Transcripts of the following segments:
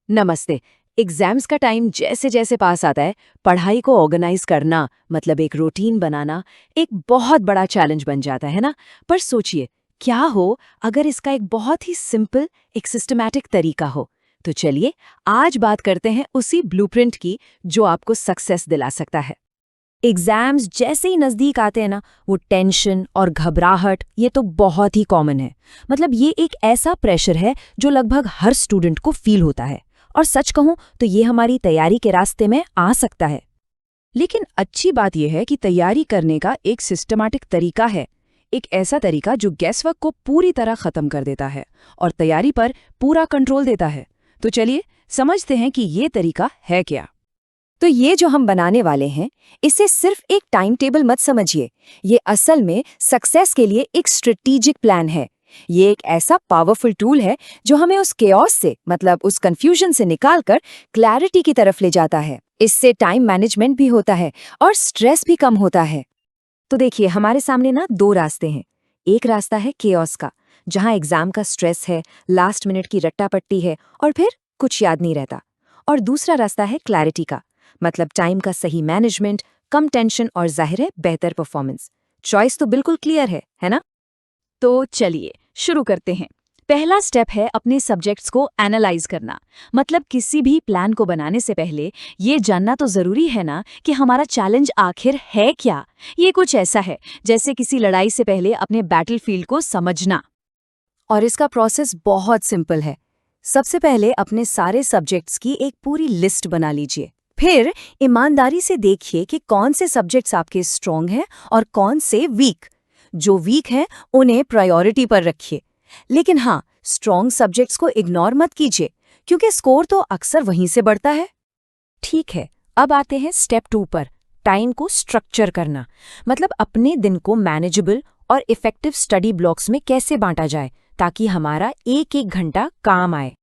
नमस्ते। एग्जाम्स का टाइम जैसे जैसे पास आता है, पढ़ाई को ऑर्गेनाइज करना मतलब एक रूटीन बनाना एक बहुत बड़ा चैलेंज बन जाता है ना। पर सोचिए, क्या हो अगर इसका एक बहुत ही सिंपल, एक सिस्टमैटिक तरीका हो। तो चलिए आज बात करते हैं उसी ब्लूप्रिंट की जो आपको सक्सेस दिला सकता है। एग्जाम्स जैसे ही नजदीक आते हैं ना, वो टेंशन और घबराहट ये तो बहुत ही कॉमन है। मतलब ये एक ऐसा प्रेशर है जो लगभग हर स्टूडेंट को फील होता है। और सच कहूं तो ये हमारी तैयारी के रास्ते में आ सकता है। लेकिन अच्छी बात यह है कि तैयारी करने का एक सिस्टमैटिक तरीका है। एक ऐसा तरीका जो गैसवर्क को पूरी तरह खत्म कर देता है और तैयारी पर पूरा कंट्रोल देता है। तो चलिए समझते हैं कि ये तरीका है क्या। तो ये जो हम बनाने वाले हैं, इसे सिर्फ एक टाइम टेबल मत समझिए। ये असल में सक्सेस के लिए एक स्ट्रेटेजिक प्लान है। ये एक ऐसा पावरफुल टूल है जो हमें उस केओस से, मतलब उस कंफ्यूजन से निकालकर क्लैरिटी की तरफ ले जाता है। इससे टाइम मैनेजमेंट भी होता है और स्ट्रेस भी कम होता है। तो देखिए, हमारे सामने ना दो रास्ते हैं। एक रास्ता है केओस का, जहां एग्जाम का स्ट्रेस है, लास्ट मिनट की रट्टापट्टी है और फिर कुछ याद नहीं रहता। और दूसरा रास्ता है क्लैरिटी का, मतलब टाइम का सही मैनेजमेंट, कम टेंशन और जाहिर है बेहतर परफॉर्मेंस। चॉइस तो बिल्कुल क्लियर है ना? तो चलिए शुरू करते हैं। पहला स्टेप है अपने सब्जेक्ट्स को एनालाइज करना। मतलब किसी भी प्लान को बनाने से पहले ये जानना तो जरूरी है ना कि हमारा चैलेंज आखिर है क्या। ये कुछ ऐसा है जैसे किसी लड़ाई से पहले अपने बैटलफील्ड को समझना। और इसका प्रोसेस बहुत सिंपल है। सबसे पहले अपने सारे सब्जेक्ट्स की एक पूरी लिस्ट बना लीजिए। फिर ईमानदारी से देखिए कि कौन से सब्जेक्ट्स आपके स्ट्रॉन्ग हैं और कौन से वीक। जो वीक हैं उन्हें प्रायोरिटी पर रखिए। लेकिन हाँ, स्ट्रॉन्ग सब्जेक्ट्स को इग्नोर मत कीजिए, क्योंकि स्कोर तो अक्सर वहीं से बढ़ता है। ठीक है, अब आते हैं स्टेप 2 पर, टाइम को स्ट्रक्चर करना। मतलब अपने दिन को मैनेजेबल और इफेक्टिव स्टडी ब्लॉक्स में कैसे बांटा जाए ताकि हमारा एक एक घंटा काम आए।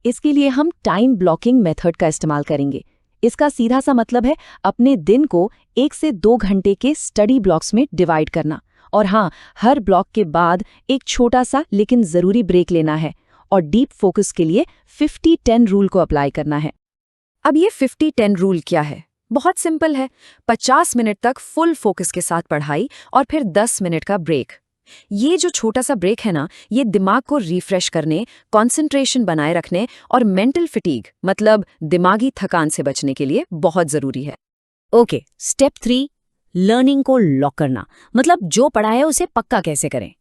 इसके लिए हम टाइम ब्लॉकिंग मेथड का इस्तेमाल करेंगे। इसका सीधा सा मतलब है अपने दिन को 1 से 2 घंटे के स्टडी ब्लॉक्स में डिवाइड करना। और हाँ, हर ब्लॉक के बाद एक छोटा सा लेकिन जरूरी ब्रेक लेना है और डीप फोकस के लिए 50-10 रूल को अप्लाई करना है। अब ये 50-10 रूल क्या है? बहुत सिंपल है। 50 मिनट तक फुल फोकस के साथ पढ़ाई और फिर 10 मिनट का ब्रेक। ये जो छोटा सा ब्रेक है ना, ये दिमाग को रिफ्रेश करने, कंसंट्रेशन बनाए रखने और मेंटल फटीग, मतलब दिमागी थकान से बचने के लिए बहुत जरूरी है। ओके, स्टेप 3, लर्निंग को लॉक करना। मतलब जो पढ़ा है उसे पक्का कैसे करें।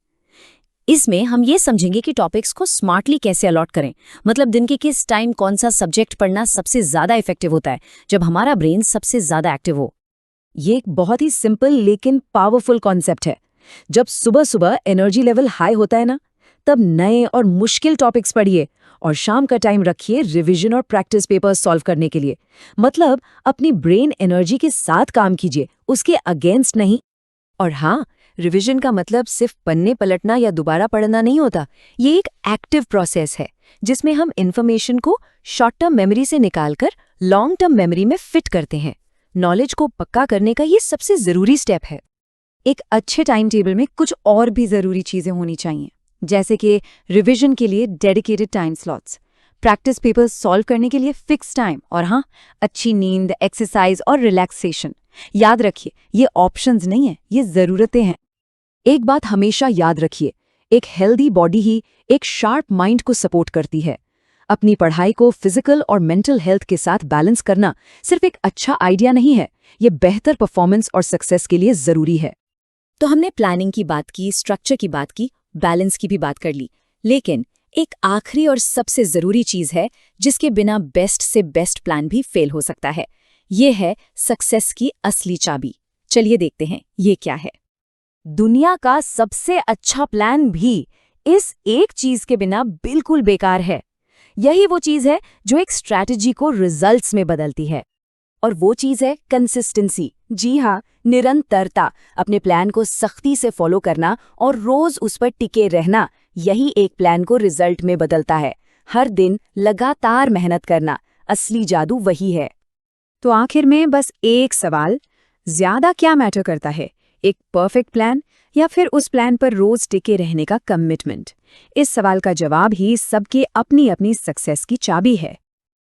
इसमें हम ये समझेंगे कि टॉपिक्स को स्मार्टली कैसे अलॉट करें। मतलब दिन के किस टाइम कौन सा सब्जेक्ट पढ़ना सबसे ज्यादा इफेक्टिव होता है, जब हमारा ब्रेन सबसे ज्यादा एक्टिव हो। ये एक बहुत ही सिंपल लेकिन पावरफुल कॉन्सेप्ट है। जब सुबह सुबह एनर्जी लेवल हाई होता है ना, तब नए और मुश्किल टॉपिक्स पढ़िए और शाम का टाइम रखिए रिवीजन और प्रैक्टिस पेपर्स सॉल्व करने के लिए। मतलब अपनी ब्रेन एनर्जी के साथ काम कीजिए, उसके अगेंस्ट नहीं। और हाँ, रिवीजन का मतलब सिर्फ पन्ने पलटना या दोबारा पढ़ना नहीं होता। ये एक एक्टिव प्रोसेस है जिसमें हम इन्फॉर्मेशन को शॉर्ट टर्म मेमोरी से निकालकर लॉन्ग टर्म मेमोरी में फिट करते हैं। नॉलेज को पक्का करने का ये सबसे जरूरी स्टेप है। एक अच्छे टाइम टेबल में कुछ और भी जरूरी चीजें होनी चाहिए, जैसे कि रिवीजन के लिए dedicated time slots, practice papers solve करने के लिए फिक्स टाइम, और हाँ, अच्छी नींद, एक्सरसाइज और रिलैक्सेशन। याद रखिए, ये ऑप्शंस नहीं है, ये जरूरतें हैं। एक बात हमेशा याद रखिए, एक हेल्दी बॉडी ही एक शार्प माइंड को सपोर्ट करती है। अपनी पढ़ाई को फिजिकल और मेंटल हेल्थ के साथ बैलेंस करना सिर्फ एक अच्छा आइडिया नहीं है, ये बेहतर परफॉर्मेंस और सक्सेस के लिए जरूरी है। तो हमने प्लानिंग की बात की, स्ट्रक्चर की बात की, बैलेंस की भी बात कर ली। लेकिन एक आखिरी और सबसे जरूरी चीज है जिसके बिना बेस्ट से बेस्ट प्लान भी फेल हो सकता है। ये है सक्सेस की असली चाबी। चलिए देखते हैं ये क्या है। दुनिया का सबसे अच्छा प्लान भी इस एक चीज के बिना बिल्कुल बेकार है। यही वो चीज है जो एक स्ट्रैटेजी को रिजल्ट्स में बदलती है। और वो चीज है कंसिस्टेंसी। जी हाँ, निरंतरता। अपने प्लान को सख्ती से फॉलो करना और रोज उस पर टिके रहना, यही एक प्लान को रिजल्ट में बदलता है। हर दिन लगातार मेहनत करना, असली जादू वही है। तो आखिर में बस एक सवाल, ज्यादा क्या मैटर करता है, एक परफेक्ट प्लान या फिर उस प्लान पर रोज टिके रहने का कमिटमेंट? इस सवाल का जवाब ही सबके अपनी अपनी सक्सेस की चाबी है।